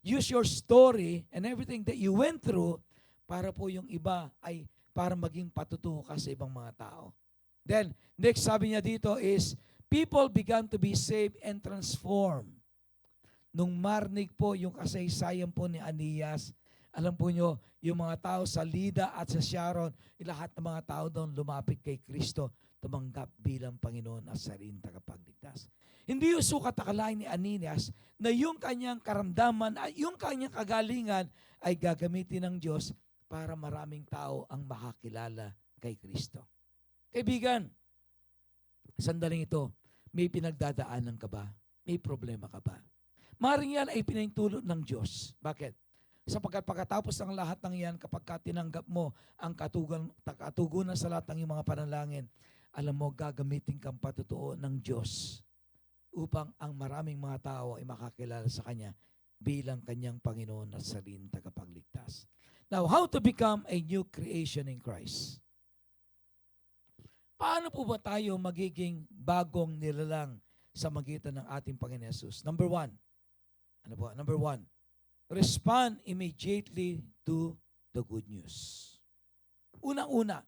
use your story and everything that you went through para po yung iba ay para maging patutuo ka sa ibang mga tao. Then, next sabi niya dito is, people began to be saved and transformed. Nung marinig po yung kasaysayan po ni Aeneas, alam po nyo, yung mga tao sa Lida at sa Sharon, lahat ng mga tao doon lumapit kay Kristo, tumanggap bilang Panginoon at sariling tagapagligtas. Hindi yung sukat akalain ni Aeneas na yung kanyang karamdaman, yung kanyang kagalingan ay gagamitin ng Diyos para maraming tao ang makakilala kay Kristo. Kaibigan, sandaling ito, may pinagdadaanan ka ba? May problema ka ba? Maring yan ay pinahintulot ng Diyos. Bakit? Sapagkat pagkatapos ng lahat ng yan, kapag tinanggap mo ang katugunan sa lahat ng iyong mga panalangin, alam mo, gagamitin kang patutuo ng Diyos upang ang maraming mga tao ay makakilala sa Kanya bilang Kanyang Panginoon at sariling tagapagligtas. Now, how to become a new creation in Christ? Paano po ba tayo magiging bagong nilalang sa magitan ng ating Panginoon Yesus? Number 1. Ano po? Number 1. Respond immediately to the good news. Unang-una,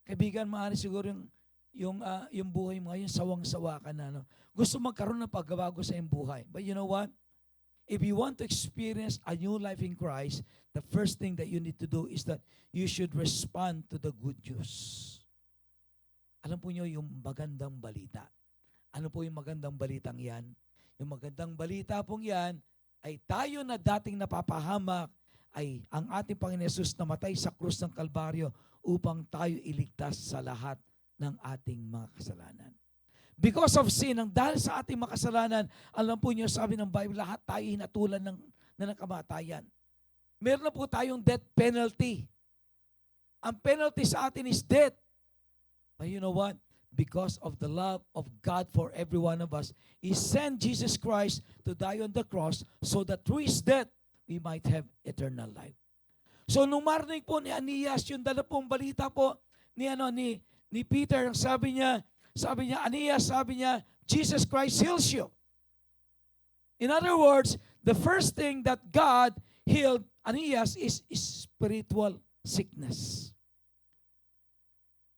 kaibigan, maaari siguro yung buhay mo ngayon, sawang-sawa ka na. No? Gusto magkaroon ng pagbabago sa iyong buhay. But you know what? If you want to experience a new life in Christ, the first thing that you need to do is that you should respond to the good news. Alam po nyo yung magandang balita. Ano po yung magandang balitang yan? Yung magandang balita pong yan ay tayo na dating napapahamak ay ang ating Panginoon Yesus namatay sa krus ng Kalbaryo upang tayo iligtas sa lahat ng ating mga kasalanan. Because of sin, ang dahil sa ating mga kasalanan, alam po niyo, sabi ng Bible, lahat tayo hinatulan ng kamatayan. Meron na po tayong death penalty. Ang penalty sa atin is death. But you know what? Because of the love of God for every one of us, He sent Jesus Christ to die on the cross so that through His death, we might have eternal life. So nung marinig po ni Aeneas, yung dala pong balita po ni Peter, sabi niya, Aeneas, sabi niya, Jesus Christ heals you. In other words, the first thing that God healed Aeneas is spiritual sickness.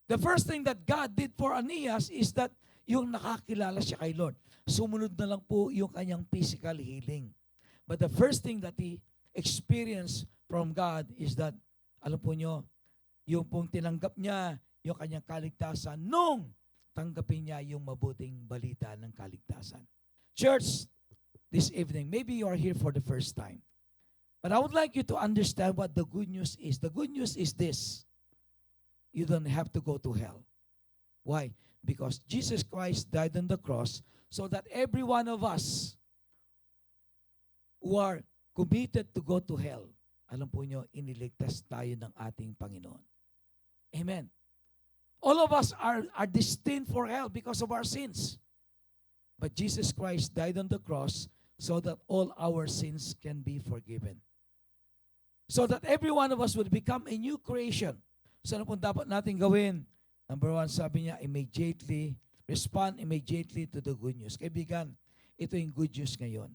The first thing that God did for Aeneas is that yung nakakilala siya kay Lord. Sumunod na lang po yung kanyang physical healing. But the first thing that he experienced from God is that, alam po nyo, yung pong tinanggap niya, yung kanyang kaligtasan, nung tanggapin niya yung mabuting balita ng kaligtasan. Church, this evening, maybe you are here for the first time. But I would like you to understand what the good news is. The good news is this. You don't have to go to hell. Why? Because Jesus Christ died on the cross so that every one of us who are committed to go to hell, alam po nyo, iniligtas tayo ng ating Panginoon. Amen. All of us are destined for hell because of our sins. But Jesus Christ died on the cross so that all our sins can be forgiven. So that every one of us would become a new creation. So ano po dapat natin gawin? Number one, sabi niya, respond immediately to the good news. Kaibigan, ito yung good news ngayon.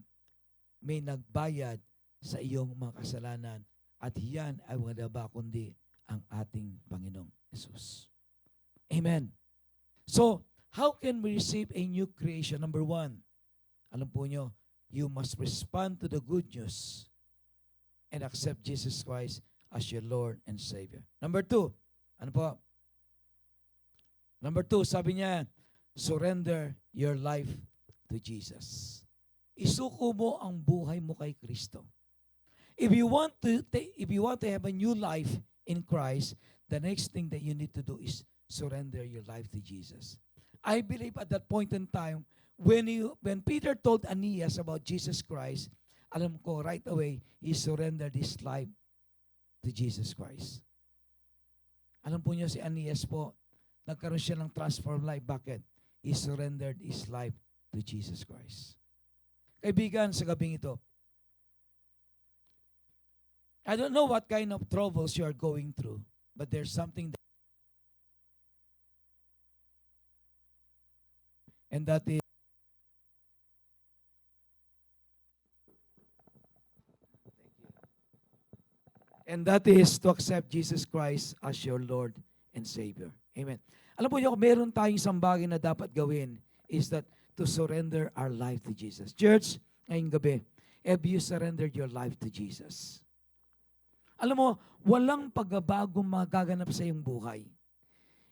May nagbayad sa iyong mga kasalanan at yan ay wala ba kundi ang ating Panginoong Jesus. Amen. So, how can we receive a new creation? Number one, alam po nyo, you must respond to the good news and accept Jesus Christ as your Lord and Savior. Number two, ano po? Number two, sabi niya, surrender your life to Jesus. Isuko mo ang buhay mo kay Kristo. If you want to have a new life in Christ, the next thing that you need to do is surrender your life to Jesus. I believe at that point in time, when Peter told Aeneas about Jesus Christ, alam ko right away, he surrendered his life to Jesus Christ. Alam po niyo si Aeneas po, nagkaroon siya ng transformed life. Bakit? He surrendered his life to Jesus Christ. Kaibigan, sa gabing ito, I don't know what kind of troubles you are going through, but there's something that is to accept Jesus Christ as your Lord and Savior. Amen. Alam po niyo, kung meron tayong isang bagay na dapat gawin is that to surrender our life to Jesus. Church, ngayong gabi, have you surrendered your life to Jesus? Alam mo, walang pagbabago magaganap sa iyong buhay.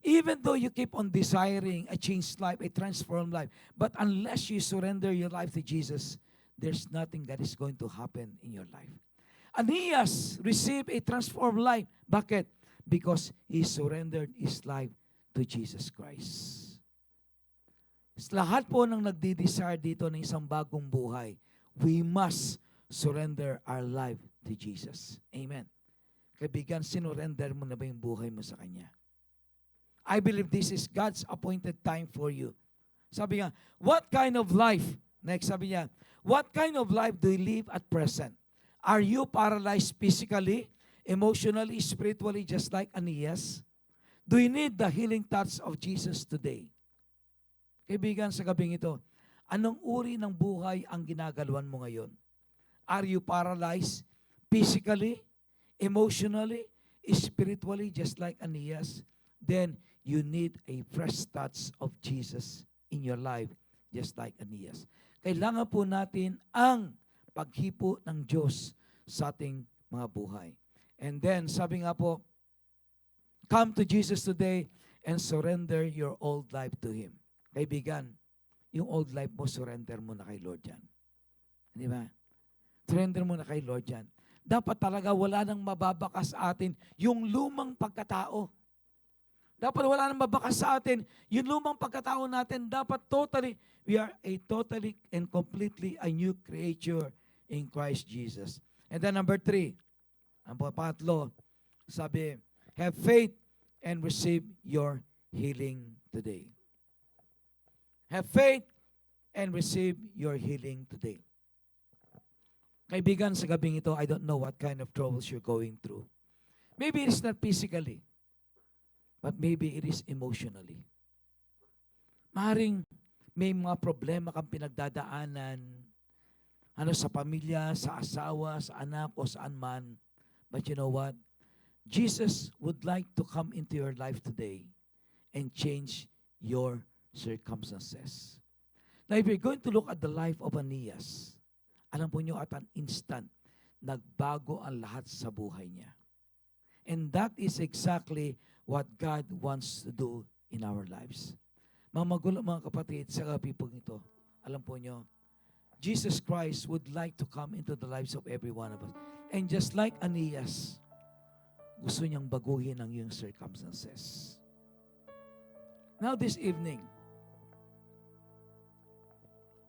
Even though you keep on desiring a changed life, a transformed life, but unless you surrender your life to Jesus, there's nothing that is going to happen in your life. Aeneas received a transformed life. Bakit? Because he surrendered his life to Jesus Christ. Lahat po ng nagdi-desire dito ng isang bagong buhay, we must surrender our life to Jesus. Amen. Kaibigan, sinurrender mo na ba yung buhay mo sa Kanya? I believe this is God's appointed time for you. Sabi nga, what kind of life? Next, sabi niya, what kind of life do you live at present? Are you paralyzed physically, emotionally, spiritually, just like Aeneas? Do you need the healing touch of Jesus today? Kaibigan, sa gabing ito, anong uri ng buhay ang ginagalawan mo ngayon? Are you paralyzed physically, emotionally, spiritually, just like Aeneas? Then you need a fresh touch of Jesus in your life, just like Aeneas. Kailangan po natin ang paghipo ng Diyos sa ating mga buhay. And then, sabi nga po, come to Jesus today and surrender your old life to Him. Kaibigan, yung old life mo, surrender mo na kay Lord yan. Di ba? Surrender mo na kay Lord yan. Dapat talaga wala nang mababakas sa atin yung lumang pagkatao. Dapat wala nang mababakas sa atin yung lumang pagkatao natin. Dapat we are a totally and completely a new creature in Christ Jesus. And then number 3, ang pangatlo, sabi, have faith and receive your healing today. Have faith and receive your healing today. Kaibigan, sa gabing ito, I don't know what kind of troubles you're going through. Maybe it is not physically, but maybe it is emotionally. Maaaring may mga problema kang pinagdadaanan, sa pamilya, sa asawa, sa anak, o saan man. But you know what? Jesus would like to come into your life today and change your circumstances. Now, if you're going to look at the life of Aeneas, alam po nyo at an instant, nagbago ang lahat sa buhay niya. And that is exactly what God wants to do in our lives. Mga magulang, mga kapatid, sa kapipong ito, alam po nyo, Jesus Christ would like to come into the lives of every one of us. And just like Aeneas, gusto niyang baguhin ang iyong circumstances. Now this evening,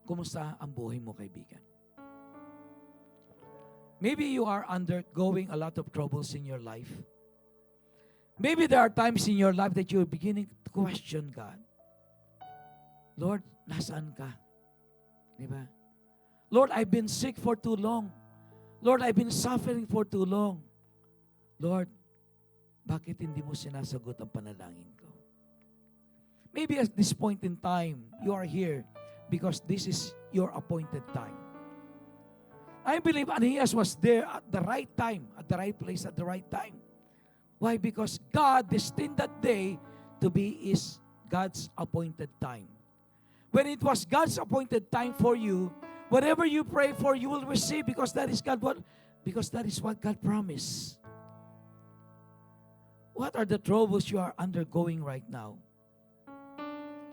kumusta ang buhay mo, kaibigan? Maybe you are undergoing a lot of troubles in your life. Maybe there are times in your life that you're beginning to question God. Lord, nasaan ka? Di ba? Lord, I've been sick for too long. Lord, I've been suffering for too long. Lord, bakit hindi mo sinasagot ang panalangin ko? Maybe at this point in time, you are here because this is your appointed time. I believe Aeneas was there at the right time, at the right place, at the right time. Why? Because God destined that day to be God's appointed time. When it was God's appointed time for you, whatever you pray for, you will receive because that is what God promised. What are the troubles you are undergoing right now?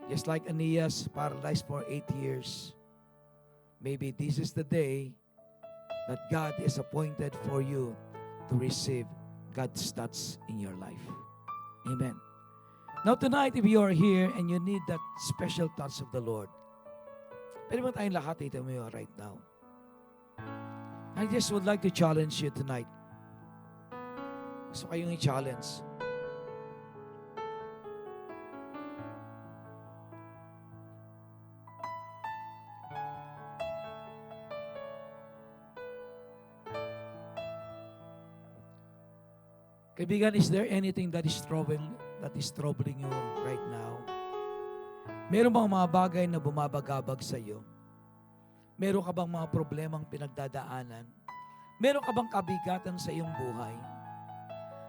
Just like Aeneas, paralyzed for 8 years. Maybe this is the day that God is appointed for you to receive God's touch in your life. Amen. Now tonight, if you are here and you need that special touch of the Lord, pwede ba tayong lahat ito mo right now? I just would like to challenge you tonight. Gusto kayong i-challenge. Kaibigan, is there anything that is troubling you right now? Meron bang mga bagay na bumabagabag sa iyo? Meron ka bang mga problemang pinagdadaanan? Meron ka bang kabigatan sa iyong buhay?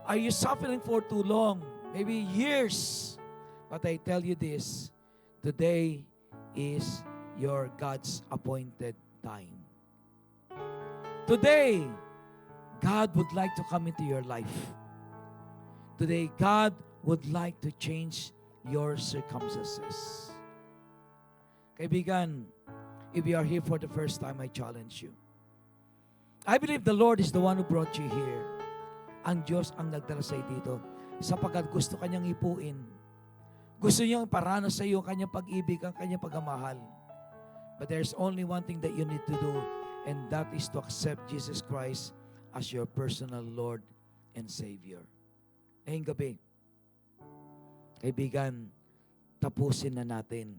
Are you suffering for too long? Maybe years. But I tell you this, today is your God's appointed time. Today, God would like to come into your life. Today, God would like to change your circumstances. Kaibigan, if you are here for the first time, I challenge you. I believe the Lord is the one who brought you here. Ang Diyos ang nagdala sa iyo dito sapagkat gusto Kanyang ipuin. Gusto niyang paranas sa iyo ang Kanyang pag-ibig, ang Kanyang pagmamahal. But there's only one thing that you need to do, and that is to accept Jesus Christ as your personal Lord and Savior. Ngayong gabi, kaibigan, tapusin na natin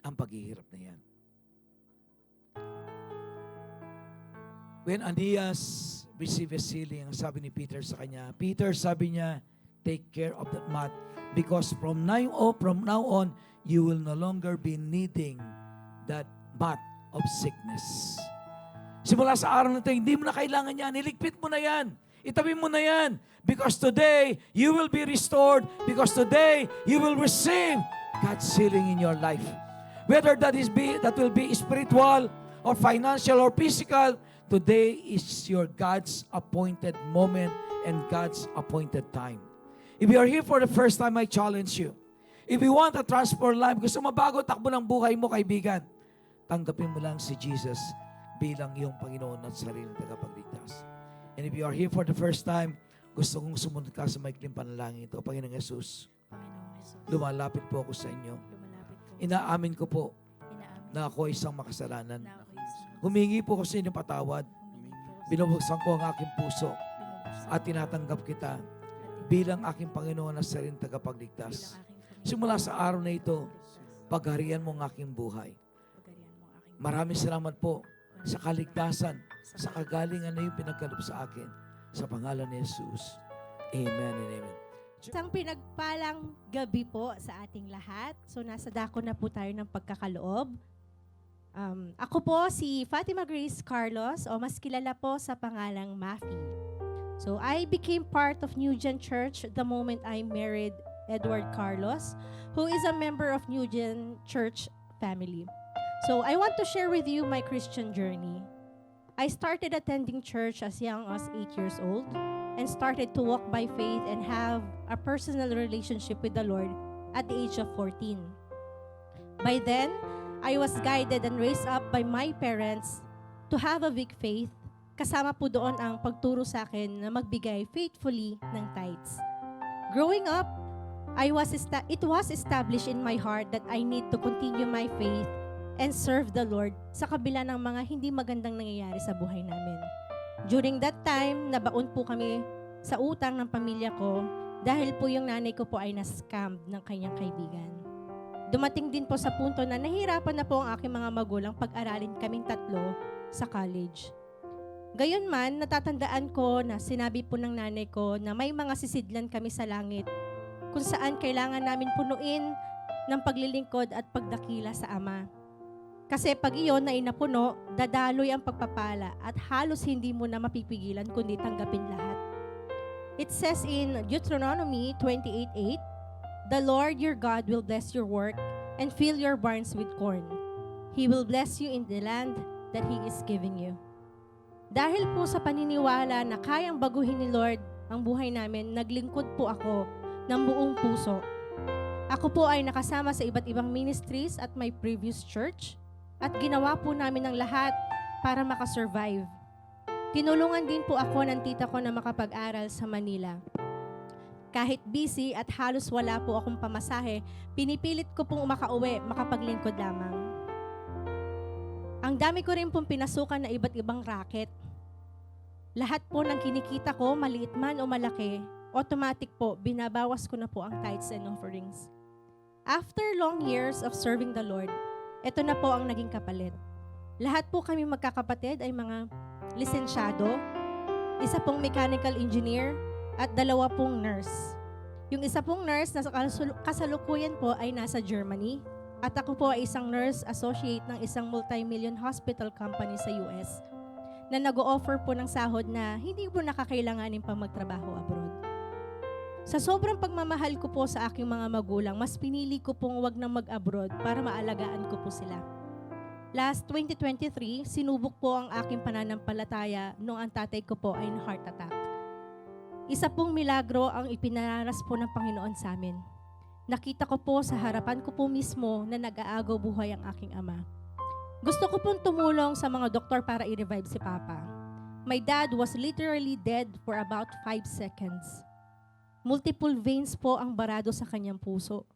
ang paghihirap na yan. When Aeneas received his healing, ang sabi ni Peter sa kanya, Peter, sabi niya, take care of that mat because from now on, you will no longer be needing that mat of sickness. Simula sa araw na ito, hindi mo na kailangan yan. Iligpit mo na yan. Itabi mo na yan. Because today, you will be restored. Because today, you will receive God's healing in your life. Whether that will be spiritual or financial or physical, today is your God's appointed moment and God's appointed time. If you are here for the first time, I challenge you. If you want a transformed life, gusto mabago takbo ng buhay mo, kaibigan, tanggapin mo lang si Jesus bilang iyong Panginoon at sariling tagapagligtas. And if you are here for the first time, gusto kong sumunod ka sa maikling panalangin ito. Panginoong Jesus, lumalapit po ako sa inyo. Inaamin ko po na ako ay isang makasalanan. Humingi po ako sa inyong patawad. Binubuksan ko ang aking puso at tinatanggap kita bilang aking Panginoon at sariling tagapagligtas. Simula sa araw na ito, pagharian mo ang aking buhay. Maraming salamat po sa kaligtasan, sa kagalingan na yung pinagkaloob sa akin. Sa pangalan ni Jesus. Amen and amen. Isang pinagpalang gabi po sa ating lahat. So nasa dako na po tayo ng pagkakaloob. Ako po si Fatima Grace Carlos o mas kilala po sa pangalang Mafi. So I became part of New Gen Church the moment I married Edward Carlos, who is a member of New Gen Church family. So I want to share with you my Christian journey. I started attending church as young as 8 years old and started to walk by faith and have a personal relationship with the Lord at the age of 14. By then, I was guided and raised up by my parents to have a big faith. Kasama po doon ang pagturo sa akin na magbigay faithfully ng tithes. Growing up, it was established in my heart that I need to continue my faith and serve the Lord sa kabila ng mga hindi magandang nangyayari sa buhay namin. During that time, nabaon po kami sa utang ng pamilya ko dahil po yung nanay ko po ay na-scam ng kanyang kaibigan. Dumating din po sa punto na nahirapan na po ang aking mga magulang pag-aralin kaming tatlo sa college. Gayunman, natatandaan ko na sinabi po ng nanay ko na may mga sisidlan kami sa langit kung saan kailangan namin punuin ng paglilingkod at pagdakila sa Ama. Kasi pag iyon na inapuno, dadaloy ang pagpapala at halos hindi mo na mapipigilan kundi tanggapin lahat. It says in Deuteronomy 28:8, "The Lord your God will bless your work and fill your barns with corn. He will bless you in the land that He is giving you." Dahil po sa paniniwala na kayang baguhin ni Lord ang buhay namin, naglingkod po ako ng buong puso. Ako po ay nakasama sa iba't ibang ministries at my previous church at ginawa po namin ang lahat para makasurvive. Tinulungan din po ako ng tita ko na makapag-aral sa Manila. Kahit busy at halos wala po akong pamasahe, pinipilit ko pong makauwi, makapaglingkod lamang. Ang dami ko rin pong pinasukan na iba't ibang racket. Lahat po ng kinikita ko, maliit man o malaki, automatic po, binabawas ko na po ang tithes and offerings. After long years of serving the Lord, ito na po ang naging kapalit. Lahat po kami magkakapatid ay mga lisensyado, isa pong mechanical engineer, at 2 pong nurse. Yung isa pong nurse na kasalukuyan po ay nasa Germany, at ako po ay isang nurse associate ng isang multi-million hospital company sa US na nag-o-offer po ng sahod na hindi po nakakailanganin pang magtrabaho abroad. Sa sobrang pagmamahal ko po sa aking mga magulang, mas pinili ko pong wag nang mag-abroad para maalagaan ko po sila. Last 2023, sinubok po ang aking pananampalataya nung ang tatay ko po ay na-heart attack. Isa pong milagro ang ipinaranas po ng Panginoon sa amin. Nakita ko po sa harapan ko po mismo na nag-aagaw buhay ang aking ama. Gusto ko pong tumulong sa mga doktor para i-revive si Papa. My dad was literally dead for about 5 seconds. Multiple veins po ang barado sa kanyang puso.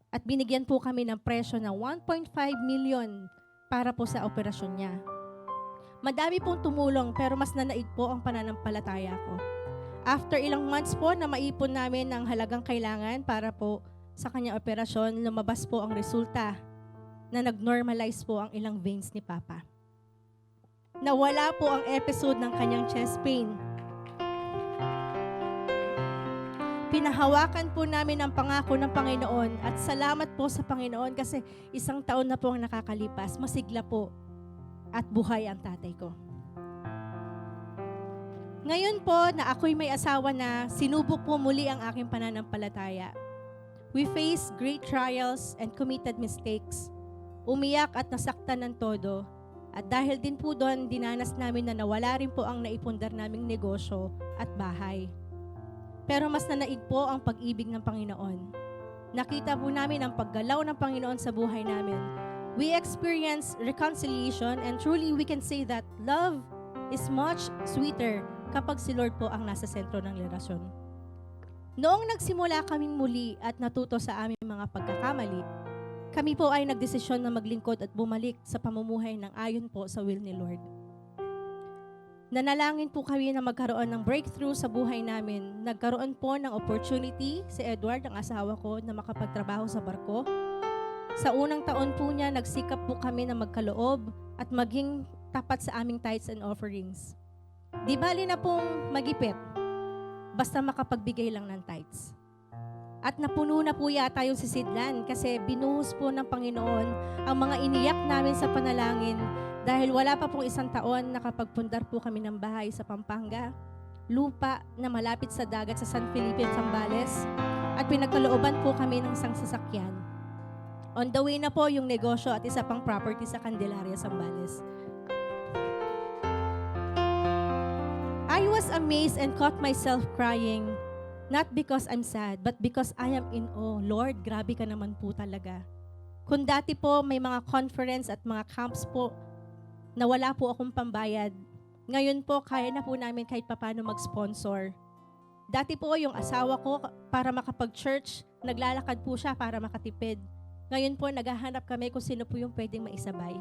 At binigyan po kami ng presyo na 1.5 million para po sa operasyon niya. Madami pong tumulong pero mas nanaig po ang pananampalataya ko. After ilang months po na maipon namin ng halagang kailangan para po sa kanyang operasyon, lumabas po ang resulta na nag-normalize po ang ilang veins ni Papa. Nawala po ang episode ng kanyang chest pain. Pinahawakan po namin ang pangako ng Panginoon at salamat po sa Panginoon kasi 1 taon na po ang nakakalipas, masigla po at buhay ang tatay ko. Ngayon po na ako'y may asawa na, sinubok po muli ang aking pananampalataya. We faced great trials and committed mistakes. Umiyak at nasaktan ng todo. At dahil din po doon, dinanas namin na nawala rin po ang naipundar naming negosyo at bahay. Pero mas nanaig po ang pag-ibig ng Panginoon. Nakita po namin ang paggalaw ng Panginoon sa buhay namin. We experienced reconciliation and truly we can say that love is much sweeter kapag si Lord po ang nasa sentro ng relasyon. Noong nagsimula kaming muli at natuto sa aming mga pagkakamali, kami po ay nagdesisyon na maglingkod at bumalik sa pamumuhay ng ayon po sa will ni Lord. Nanalangin po kami na magkaroon ng breakthrough sa buhay namin. Nagkaroon po ng opportunity si Edward, ang asawa ko, na makapagtrabaho sa barko. Sa unang taon po niya, nagsikap po kami na magkaloob at maging tapat sa aming tithes and offerings. Di bali na pong magipit, basta makapagbigay lang ng tithes. At napuno na po yata yung sisidlan kasi binuhos po ng Panginoon ang mga iniyak namin sa panalangin. Dahil wala pa pong 1 taon, nakapagpundar po kami ng bahay sa Pampanga, lupa na malapit sa dagat sa San Felipe, Zambales, at pinagkalooban po kami ng isang sasakyan. On the way na po yung negosyo at isa pang property sa Candelaria, Zambales. I was amazed and caught myself crying, not because I'm sad, but because I am in awe. Lord, grabe ka naman po talaga. Kung dati po may mga conference at mga camps po, na wala po akong pambayad. Ngayon po, kaya na po namin kahit papano mag-sponsor. Dati po, yung asawa ko, para makapag-church, naglalakad po siya para makatipid. Ngayon po, naghahanap kami kung sino po yung pwedeng maisabay.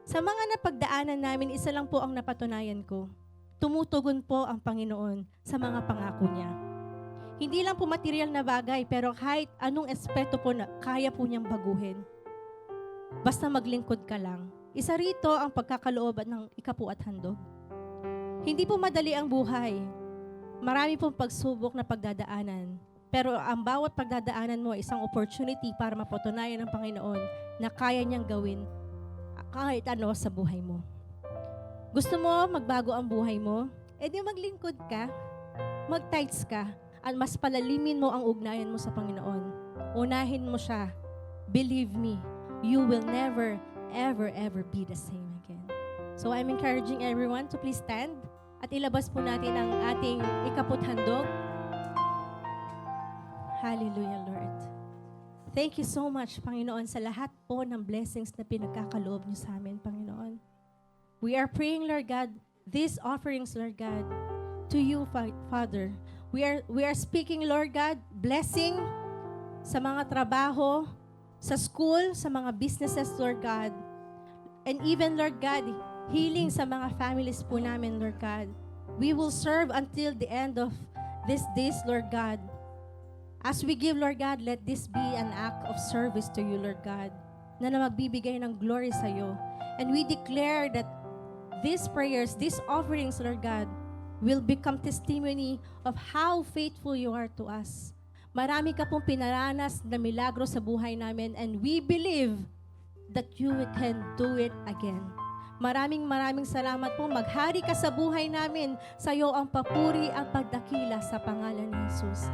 Sa mga napagdaanan namin, isa lang po ang napatunayan ko. Tumutugon po ang Panginoon sa mga pangako niya. Hindi lang po material na bagay, pero kahit anong espeto po na kaya po niyang baguhin. Basta maglingkod ka lang. Isa rito ang pagkakaloob ng ikapu at handog. Hindi po madali ang buhay. Marami pong pagsubok na pagdadaanan. Pero ang bawat pagdadaanan mo ay isang opportunity para mapatunayan ng Panginoon na kaya niyang gawin kahit ano sa buhay mo. Gusto mo magbago ang buhay mo? E di maglingkod ka, mag-tithes ka, at mas palalimin mo ang ugnayan mo sa Panginoon. Unahin mo siya. Believe me, you will never, ever be the same again. So I'm encouraging everyone to please stand at ilabas po natin ang ating ikaput handog. Hallelujah, Lord. Thank you so much, Panginoon, sa lahat po ng blessings na pinagkakaloob niyo sa amin, Panginoon. We are praying, Lord God, these offerings, Lord God, to you, Father. We are speaking, Lord God, blessing sa mga trabaho, sa school, sa mga businesses, Lord God. And even, Lord God, healing sa mga families po namin, Lord God. We will serve until the end of these days, Lord God. As we give, Lord God, let this be an act of service to you, Lord God, na magbibigay ng glory sa iyo. And we declare that these prayers, these offerings, Lord God, will become testimony of how faithful you are to us. Marami ka pong pinaranas na milagro sa buhay namin, and we believe that you can do it again. Maraming salamat po. Maghari ka sa buhay namin. Sa iyo ang papuri, ang pagdakila sa pangalan ni Jesus.